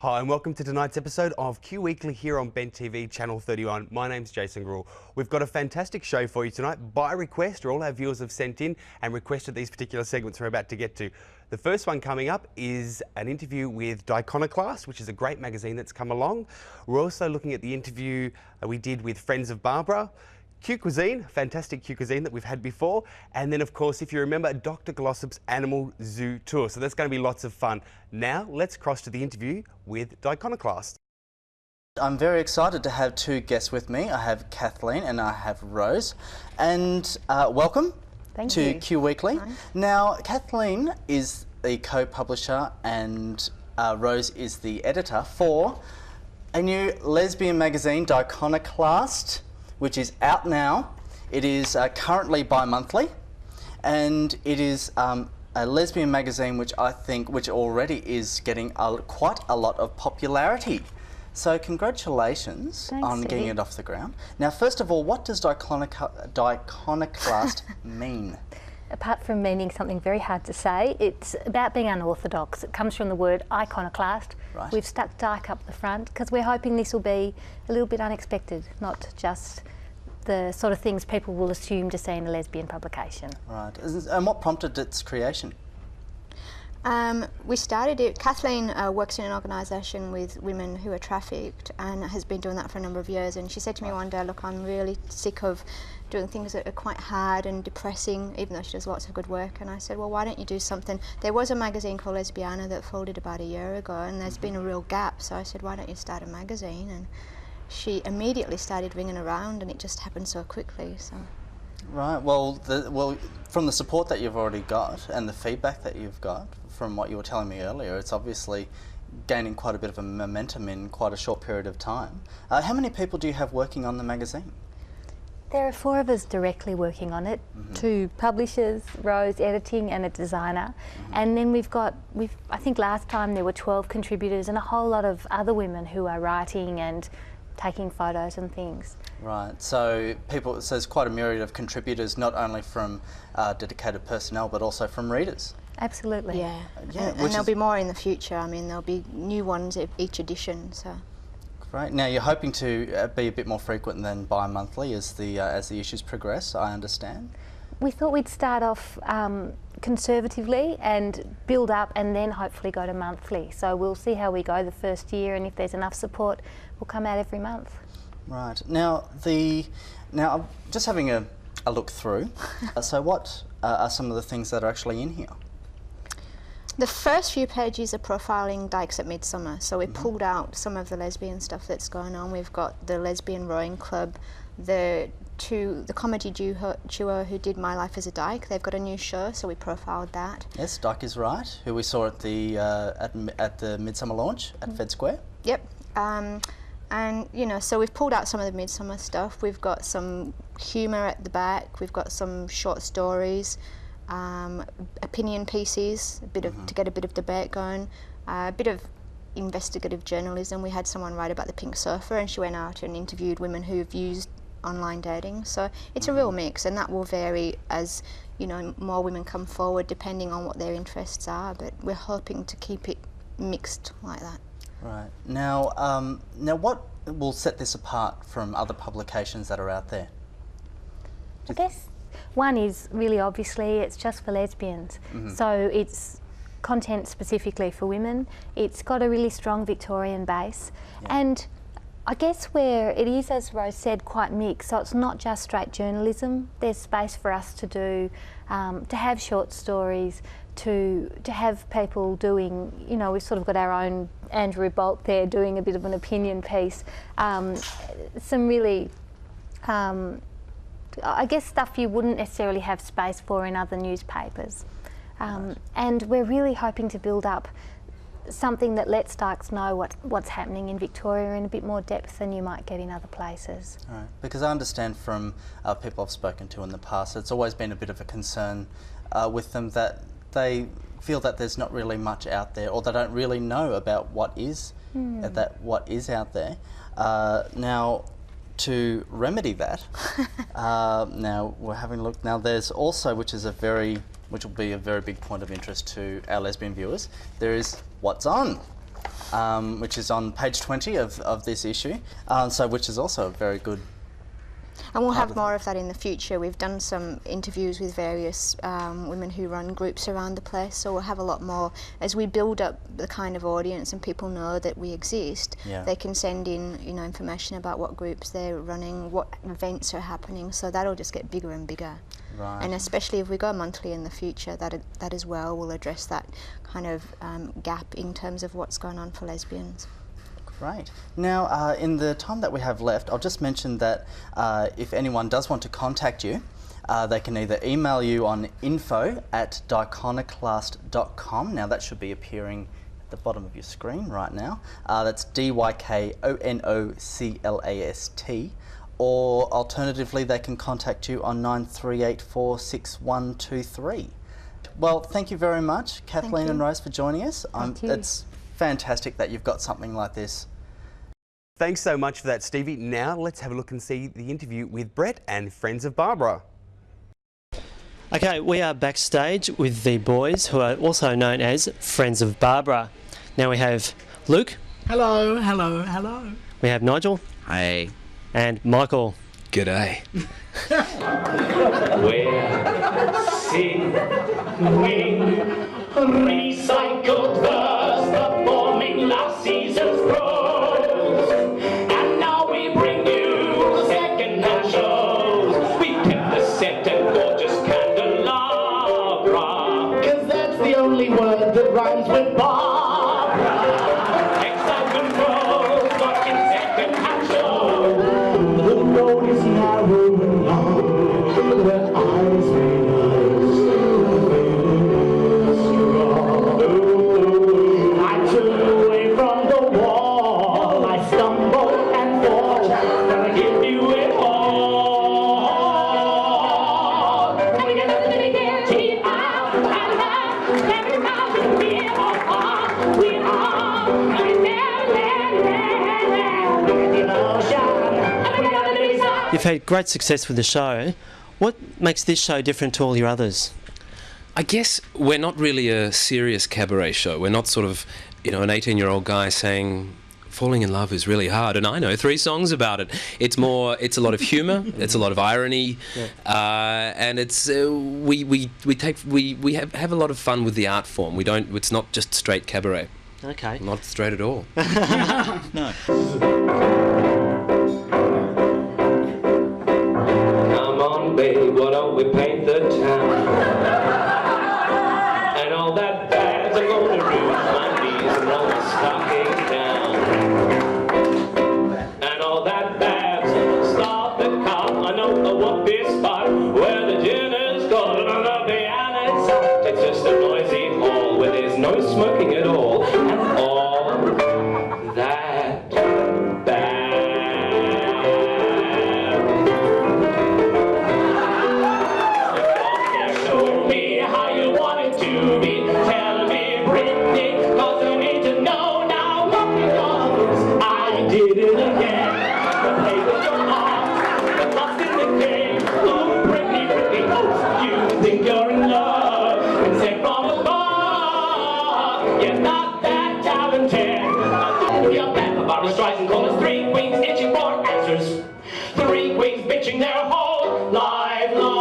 Hi and welcome to tonight's episode of Q Weekly here on Ben TV Channel 31. My name's Jayson Grool. We've got a fantastic show for you tonight. By request, all our viewers have sent in and requested these particular segments we're about to get to. The first one coming up is an interview with Dykonoclast, which is a great magazine that's come along. We're also looking at the interview we did with Friends of Barbara. Cuisine, fantastic Cuisine that we've had before. And then, of course, if you remember, Dr. Glossop's Animal Zoo Tour. So that's going to be lots of fun. Now, let's cross to the interview with Dykonoclast. I'm very excited to have two guests with me. I have Kathleen and I have Rose. And welcome to Q Weekly. Hi. Now, Kathleen is the co-publisher and Rose is the editor for a new lesbian magazine, Dykonoclast, which is out now. It is currently bi-monthly, and it is a lesbian magazine which already is getting quite a lot of popularity. So congratulations on getting it off the ground. Now, first of all, what does Dykonoclast mean? Apart from meaning something very hard to say, it's about being unorthodox. It comes from the word iconoclast. Right. We've stuck Dyke up the front because we're hoping this will be a little bit unexpected, not just the sort of things people will assume to see in a lesbian publication. Right. And what prompted its creation? We started it. Kathleen works in an organisation with women who are trafficked and has been doing that for a number of years, and she said to me one day, look, I'm really sick of doing things that are quite hard and depressing, even though she does lots of good work. And I said, well, why don't you do something? There was a magazine called Lesbiana that folded about a year ago, and there's been a real gap, so I said, why don't you start a magazine? And she immediately started ringing around, and it just happened so quickly. So. Right. Well, from the support that you've already got and the feedback that you've got from what you were telling me earlier, it's obviously gaining quite a bit of a momentum in quite a short period of time. How many people do you have working on the magazine? There are 4 of us directly working on it, 2 publishers, Rose editing and a designer. And then I think last time there were 12 contributors and a whole lot of other women who are writing and taking photos and things. Right, so there's quite a myriad of contributors, not only from dedicated personnel, but also from readers. Absolutely. Yeah, and there'll be more in the future. I mean, there'll be new ones each edition. So. Great. Now you're hoping to be a bit more frequent than bi-monthly as the issues progress, I understand. We thought we'd start off conservatively and build up and then hopefully go to monthly. So we'll see how we go the first year, and if there's enough support, we'll come out every month. Right. Now I'm just having a look through. So what are some of the things that are actually in here? The first few pages are profiling dykes at Midsummer, so we pulled out some of the lesbian stuff that's going on. We've got the Lesbian Rowing Club, the comedy duo who did My Life as a Dyke. They've got a new show, so we profiled that. Yes, Dyke is Right, who we saw at the Midsummer launch at Fed Square. Yep. And you know, so we've pulled out some of the Midsummer stuff. We've got some humour at the back. We've got some short stories. Opinion pieces, to get a bit of debate going, a bit of investigative journalism. We had someone write about the pink surfer, and she went out and interviewed women who've used online dating. So it's a real mix, and that will vary as more women come forward depending on what their interests are. But we're hoping to keep it mixed like that. Right. Now, what will set this apart from other publications that are out there? I guess one is really obviously it's just for lesbians. So it's content specifically for women. It's got a really strong Victorian base. And I guess where it is, as Rose said, quite mixed. So it's not just straight journalism. There's space for us to do, to have short stories, to have people doing, we've sort of got our own Andrew Bolt there doing a bit of an opinion piece. Some really, I guess, stuff you wouldn't necessarily have space for in other newspapers. And we're really hoping to build up something that lets Dykes know what's happening in Victoria in a bit more depth than you might get in other places. All right. Because I understand from people I've spoken to in the past, it's always been a bit of a concern with them that they feel that there's not really much out there, or they don't really know about what is out there. Now, to remedy that, now we're having a look. Now, there's also, which will be a very big point of interest to our lesbian viewers, there is What's On, which is on page 20 of this issue, which is also a very good. And we'll have more of that in the future. We've done some interviews with various women who run groups around the place, so we'll have a lot more. As we build up the kind of audience and people know that we exist, they can send in information about what groups they're running, what events are happening, so that'll just get bigger and bigger. Right. And especially if we go monthly in the future, that as well will address that kind of gap in terms of what's going on for lesbians. Great. Now, in the time that we have left, I'll just mention that if anyone does want to contact you, they can either email you on info@dykonoclast.com. Now, that should be appearing at the bottom of your screen right now. That's DYKONOCLAST. Or alternatively, they can contact you on 93846123. Well, thank you very much, Kathleen and Rose, for joining us. Thank you. It's fantastic that you've got something like this. Thanks so much for that, Stevie. Now let's have a look and see the interview with Brett and Friends of Barbara. Okay, we are backstage with the boys, who are also known as Friends of Barbara. Now we have Luke. Hello, hello, hello. We have Nigel. Hey. And Michael. G'day. We're singing recycled verse, performing last season's prose. And now we bring you second-hand shows. We kept the set and gorgeous candelabra, 'Cause that's the only word that rhymes with Barbara. excitement grows, watching second-hand shows. The road is narrow and long, where eyes may I turn away from the wall, I stumble and fall, gonna give you it all. And we got nothing to be guaranteed of, every mouth is being apart. We are You've had great success with the show. What makes this show different to all your others? I guess we're not really a serious cabaret show. We're not sort of, an 18-year-old guy saying falling in love is really hard, and I know 3 songs about it. It's a lot of humour, it's a lot of irony, and it's we have a lot of fun with the art form. It's not just straight cabaret. Okay. Not straight at all. No. Come on, babe, why don't we paint the town? And all that bad's are gonna ruin my knees and roll my stockings down. And all that bad's stop the car. I know a whoopee spot where the dinner's gone. And the piano's soft. It's just a noisy hall where there's no smoking at all. And all that bad. Show me how you want it to be. Tell me, Brittany, 'cause I need to know now what because I did it again. The play with your heart, but lost in the game. Ooh, Brittany, Brittany, ooh, you think you're in love and sent from above. You're not that talented. You're back for Barbara Streisand, call us 3 queens itching for answers. 3 queens bitching their whole life long.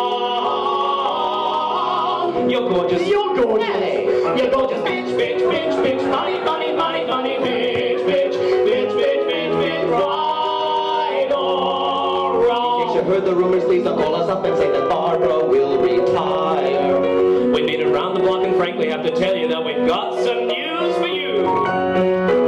You're gorgeous. You're gorgeous. Hey, you're gorgeous. Bitch, bitch, bitch, bitch. Money, money, money, money. Bitch, bitch, bitch, bitch, bitch, bitch. Right or wrong. You heard the rumors, please don't call us up and say that Barbara will retire. We beat around the block and frankly have to tell you that we've got some news for you.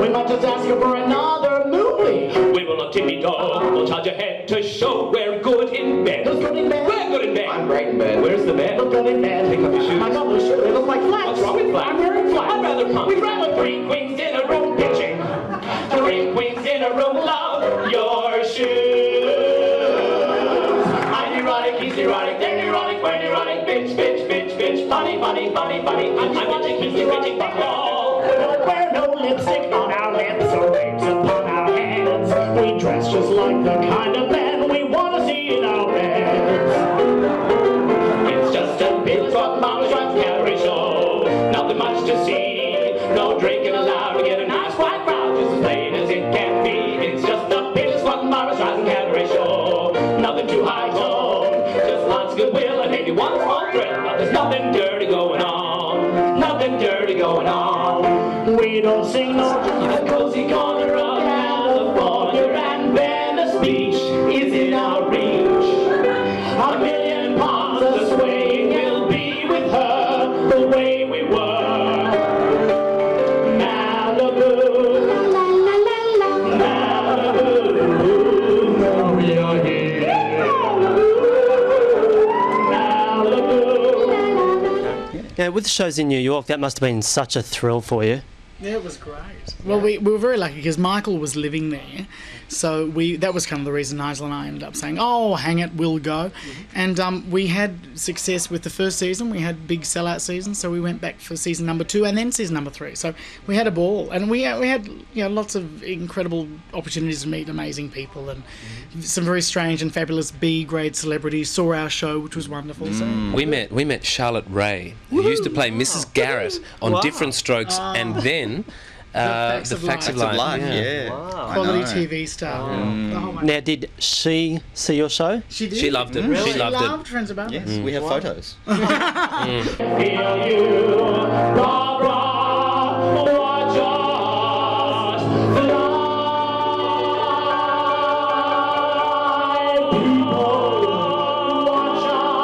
We might just ask you for another movie. We will not tippy-toe. We'll charge ahead to show we're good in bed. Who's good in bed? We're that good in bed? I'm great in bed. Where's the bed? Look good in bed. Take off your shoes. I got those shoes. They look like flats. What's wrong with flats? I'm wearing flats. I'd rather pump. We'd rather 3 queens in a room pitching. 3 queens in a room, love your shoes. I'm erotic, he's erotic, they're erotic, we're erotic, bitch, bitch, bitch, bitch, funny, funny, funny, funny. I'm erotic, he's erotic, ball. We don't wear no lipstick on our lips or rings upon our hands. We dress just like the kind of men we want to see in our beds. It's just a bit of Mama's Rights Gallery show. Nothing much to see. No drinking allowed to get a nice white crowd, just as plain as it can be. It's just a bit of Mama's Rights Gallery show. Nothing too high tone, just lots of goodwill and maybe one small thrill. But there's nothing dirty going on. Nothing dirty going on. We don't sing no A cozy corner of California and Venice Beach is in our reach. A million pounds of swaying will be with her the way we were. Malibu, Malibu, now we are here. Malibu. Now, with the shows in New York, that must have been such a thrill for you. Yeah, it was great. Well, we were very lucky because Michael was living there, so that was kind of the reason Nigel and I ended up saying, "Oh, hang it, we'll go." And we had success with the first season. We had big sellout seasons, so we went back for season number 2 and then season number 3. So we had a ball, and we had lots of incredible opportunities to meet amazing people and some very strange and fabulous B-grade celebrities saw our show, which was wonderful. So. We met Charlotte Ray, who used to play Mrs. Garrett on Different Strokes, and then Facts the of Facts of Life. Life. Yeah. Quality TV star. Oh my Now, did she see your show? She did. She loved it. Really? She loved it. loved Friends of Barbara. Yes, we have photos. Feel you, Barbara, watch us fly. People, watch us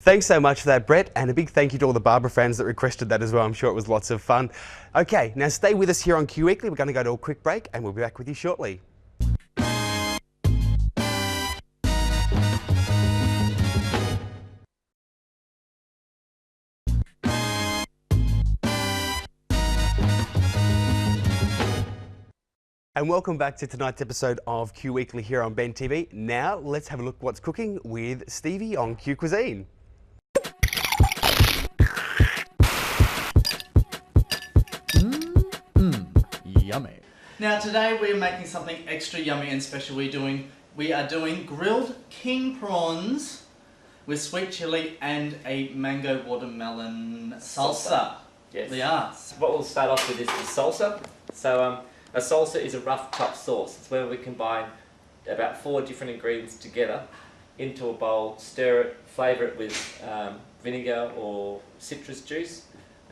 Thanks so much for that, Brett, and a big thank you to all the Barbara fans that requested that as well. I'm sure it was lots of fun. Okay, now stay with us here on Q Weekly. We're going to go to a quick break and we'll be back with you shortly. And welcome back to tonight's episode of Q Weekly here on Ben TV. Now let's have a look what's cooking with Stevie on Q Cuisine. Yummy. Now today we're making something extra yummy and special. We are doing grilled king prawns with sweet chili and a mango watermelon salsa. Yes. They are. What we'll start off with is the salsa. So a salsa is a rough chopped sauce. It's where we combine about 4 different ingredients together into a bowl, stir it, flavour it with vinegar or citrus juice,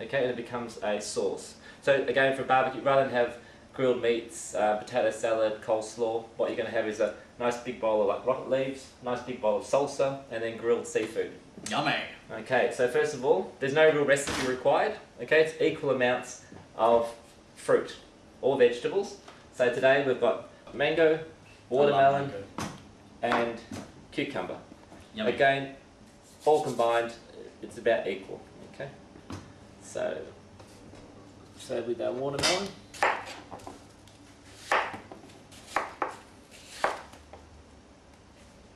okay, and it becomes a sauce. So again, for barbecue, rather than have grilled meats, potato salad, coleslaw, what you're going to have is a nice big bowl of like rocket leaves, nice big bowl of salsa, and then grilled seafood. Yummy. Okay, so first of all, there's no real recipe required. Okay, it's equal amounts of fruit or vegetables. So today we've got mango, watermelon, and cucumber. Yummy. Again, all combined, it's about equal. Okay, so with our watermelon.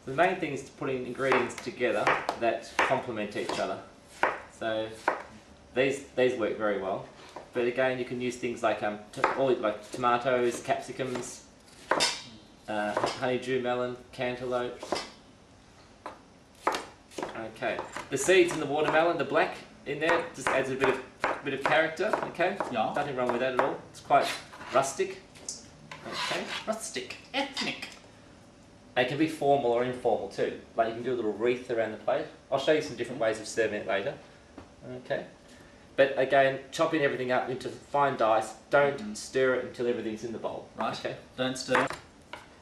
The main thing is putting ingredients together that complement each other. So these work very well. But again, you can use things like like tomatoes, capsicums, honeydew melon, cantaloupe. Okay, the seeds in the watermelon, the black in there, just adds a bit of character. Okay, yeah. Nothing wrong with that at all. It's quite rustic. Okay, rustic, ethnic. It can be formal or informal too. Like you can do a little wreath around the plate. I'll show you some different ways of serving it later. Okay. But again, chopping everything up into fine dice. Don't stir it until everything's in the bowl. Right. Okay. Don't stir.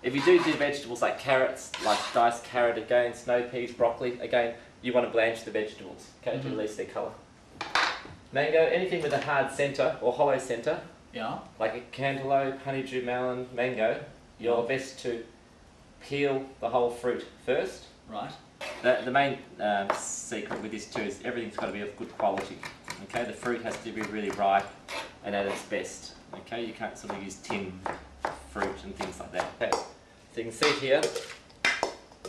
If you do vegetables like carrots, like diced carrot again, snow peas, broccoli, again, you want to blanch the vegetables, okay, to release their colour. Mango, anything with a hard centre or hollow centre, like a cantaloupe, honeydew melon, mango, you're best to peel the whole fruit first. Right. The main secret with this too is everything's got to be of good quality. Okay, the fruit has to be really ripe and at its best. Okay, you can't sort of use tin fruit and things like that. Okay, so you can see here.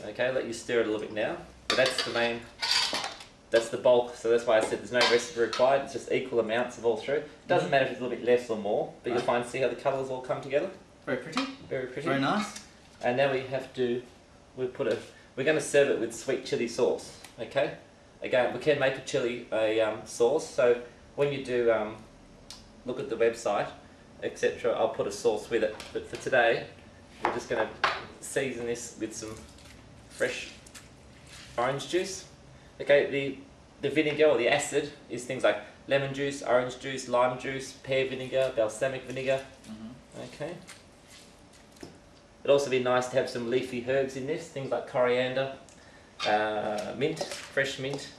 Okay, let you stir it a little bit now. But that's the main. That's the bulk. So that's why I said there's no recipe required. It's just equal amounts of all through. It doesn't matter if it's a little bit less or more, but you'll find see how the colours all come together. Very pretty. Very pretty. Very nice. And now we have to. We're going to serve it with sweet chili sauce. Okay. Again, we can make a chili sauce. So when you do look at the website, etc., I'll put a sauce with it. But for today, we're just going to season this with some fresh orange juice. Okay, the vinegar or the acid is things like lemon juice, orange juice, lime juice, pear vinegar, balsamic vinegar. Okay. It'd also be nice to have some leafy herbs in this, things like coriander, mint, fresh mint.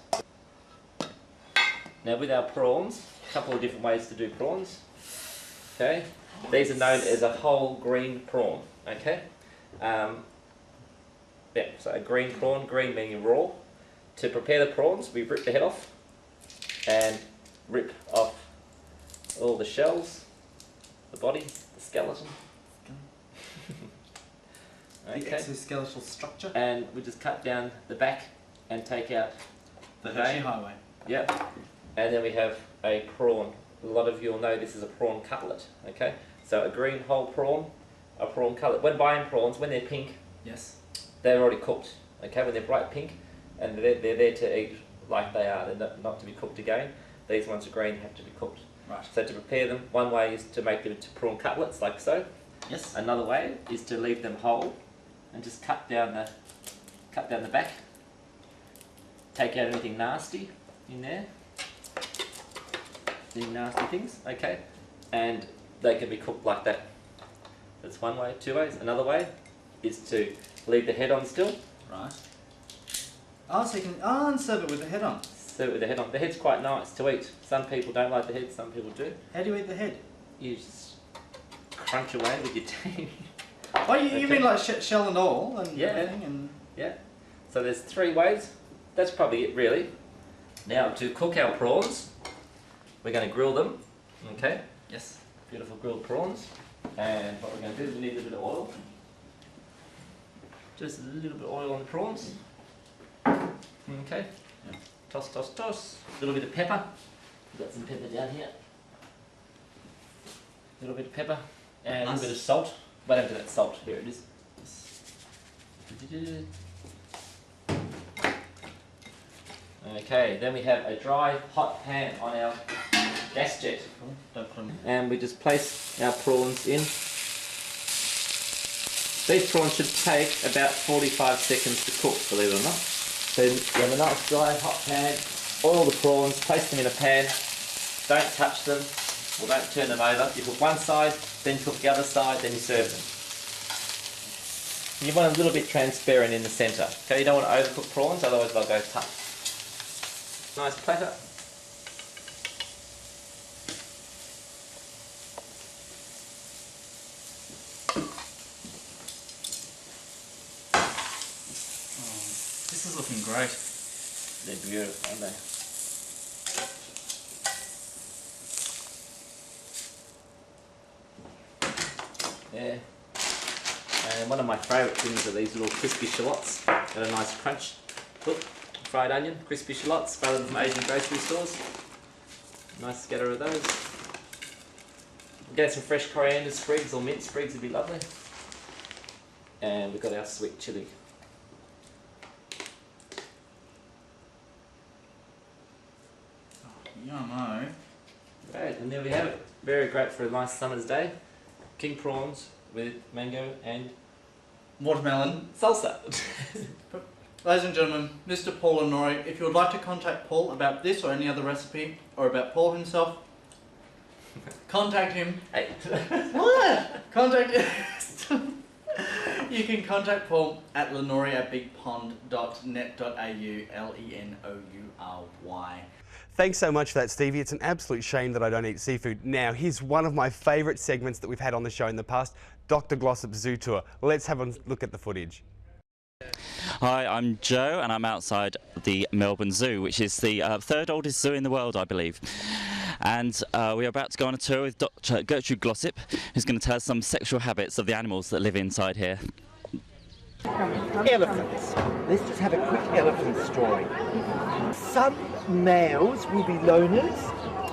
Now with our prawns, a couple of different ways to do prawns. Okay, these are known as a whole green prawn. Okay, yeah, so a green prawn, green meaning raw. To prepare the prawns, we rip the head off and rip off all the shells, the body, the skeleton. The exoskeletal structure. And we just cut down the back and take out the Hershey Highway. Yep. And then we have a prawn. A lot of you will know this is a prawn cutlet. Okay. So a green whole prawn, a prawn cutlet. When buying prawns, when they're pink, they're already cooked. Okay. When they're bright pink, and they're there to eat like they are. They're not to be cooked again. These ones are green, have to be cooked. Right. So to prepare them, one way is to make them into prawn cutlets, like so. Yes. Another way is to leave them whole and just cut down the back. Take out anything nasty in there. Any nasty things, okay? And they can be cooked like that. That's one way, two ways. Another way is to leave the head on still. Right. Oh, so you can serve it with the head on. Serve it with the head on. The head's quite nice to eat. Some people don't like the head, some people do. How do you eat the head? You just crunch away with your teeth. Oh, you mean like shell and all and everything? And yeah. So there's three ways. That's probably it, really. Now to cook our prawns, we're going to grill them. Okay. Yes. Beautiful grilled prawns. And what we're going to do is we need a little bit of oil. Just a little bit of oil on the prawns. Okay. Yeah. Toss, toss, toss. A little bit of pepper. We've got some pepper down here. A little bit of pepper. And a little bit of salt. Wait over that salt. Here it is. Okay, then we have a dry, hot pan on our gas jet. And we just place our prawns in. These prawns should take about 45 seconds to cook, believe it or not. So you have a nice dry, hot pan, oil the prawns, place them in a pan, don't touch them, or don't turn them over. You cook one side, then cook the other side, then you serve them. You want a little bit transparent in the centre. Okay, you don't want to overcook prawns, otherwise they'll go tough. Nice platter. this is looking great. They're beautiful, aren't they? Yeah. And one of my favourite things are these little crispy shallots. Got a nice crunch. Look, fried onion, crispy shallots, rather than from Asian grocery stores. Nice scatter of those. Get some fresh coriander sprigs or mint sprigs would be lovely. And we've got our sweet chilli. Yummo. Great, and there we have it. Very great for a nice summer's day. King prawns with mango and watermelon salsa. Ladies and gentlemen, Mr. Paul and Nori, if you would like to contact Paul about this or any other recipe, or about Paul himself, contact him. Hey. What? Contact You can contact Paul at lenory@bigpond.net.au, Lenoury. Thanks so much for that, Stevie. It's an absolute shame that I don't eat seafood. Now, here's one of my favourite segments that we've had on the show in the past, Dr. Glossop Zoo Tour. Let's have a look at the footage. Hi, I'm Joe and I'm outside the Melbourne Zoo, which is the third oldest zoo in the world, I believe. And we are about to go on a tour with Dr. Gertrude Glossop, who's going to tell us some sexual habits of the animals that live inside here. Elephants. Let's just have a quick elephant story. Some males will be loners,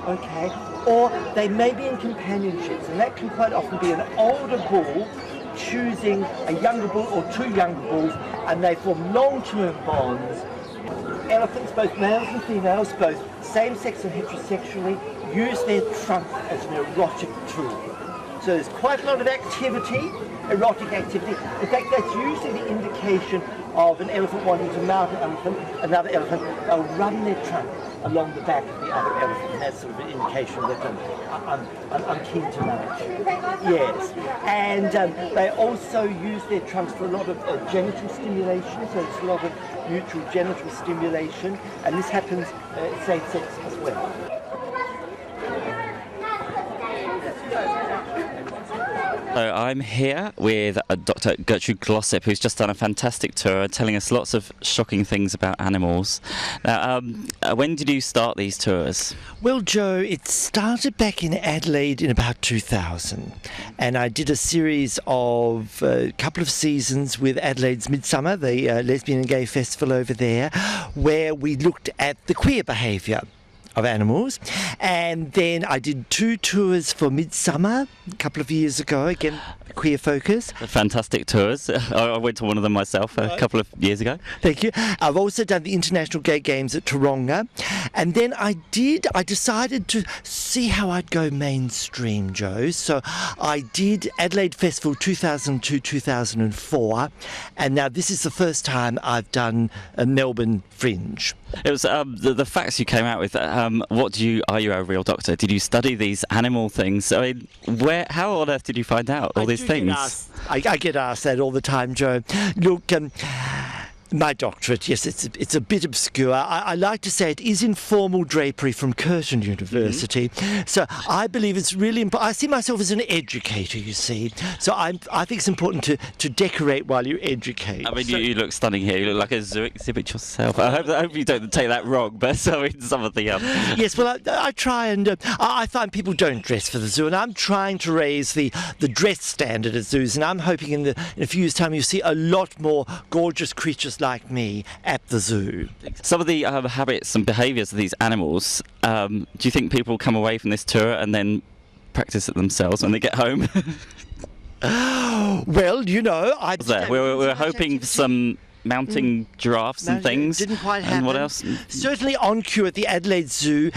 okay, or they may be in companionships, and that can quite often be an older bull choosing a younger bull or two younger bulls, and they form long-term bonds. Elephants, both males and females, both same-sex and heterosexually, use their trunk as an erotic tool. So there's quite a lot of activity, erotic activity. In fact, that's usually the indication of an elephant wanting to mount another elephant. They'll run their trunk along the back of the other elephant, and that's sort of an indication that I'm keen to mount you. Yes, and they also use their trunks for a lot of genital stimulation, so it's a lot of mutual genital stimulation, and this happens same-sex as well. So I'm here with Dr. Gertrude Glossop, who's just done a fantastic tour, telling us lots of shocking things about animals. Now, when did you start these tours? Well, Joe, it started back in Adelaide in about 2000, and I did a series of a couple of seasons with Adelaide's Midsummer, the lesbian and gay festival over there, where we looked at the queer behaviour of animals. And then I did 2 tours for Midsummer a couple of years ago, again queer focus. Fantastic tours. I went to one of them myself a couple of years ago. Thank you. I've also done the International Gay Games at Taronga, and then I decided to see how I'd go mainstream, Joe. So I did Adelaide Festival 2002-2004, and now this is the first time I've done a Melbourne Fringe. It was the facts you came out with. Are you a real doctor? Did you study these animal things? I mean, how on earth did you find out all these things? I get asked that all the time, Joe. Look, my doctorate, yes, it's a bit obscure. I like to say it is informal drapery from Curtin University. So I believe it's really important. I see myself as an educator, you see. So I think it's important to decorate while you educate. I mean, you look stunning here. You look like a zoo exhibit yourself. I hope you don't take that wrong, but I mean, some of the... Yes, well, I try and... I find people don't dress for the zoo, and I'm trying to raise the dress standard at zoos, and I'm hoping in a few years' time you'll see a lot more gorgeous creatures like me at the zoo. Some of the habits and behaviours of these animals, do you think people come away from this tour and then practice it themselves when they get home? Well, you know, we were hoping for some mounting giraffes and things. Didn't quite happen. And what else? Certainly on cue at the Adelaide Zoo,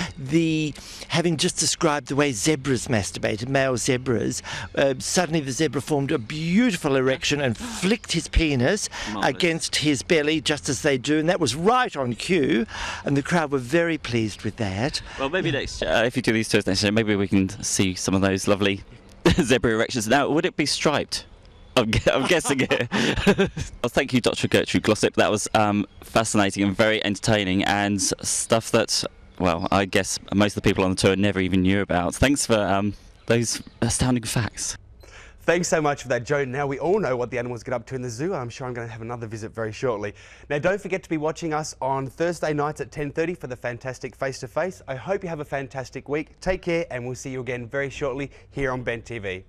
having just described the way zebras masturbated, male zebras, suddenly the zebra formed a beautiful erection and flicked his penis against his belly, just as they do, and that was right on cue, and the crowd were very pleased with that. Well, maybe next year, if you do these tours next year, maybe we can see some of those lovely zebra erections. Now, would it be striped? I'm guessing it. Well, thank you, Dr. Gertrude Glossop. That was fascinating and very entertaining, and stuff that, well, I guess most of the people on the tour never even knew about. Thanks for those astounding facts. Thanks so much for that, Joe. Now we all know what the animals get up to in the zoo. I'm sure I'm going to have another visit very shortly. Now don't forget to be watching us on Thursday nights at 10:30 for the fantastic face-to-face. I hope you have a fantastic week. Take care, and we'll see you again very shortly here on Ben TV.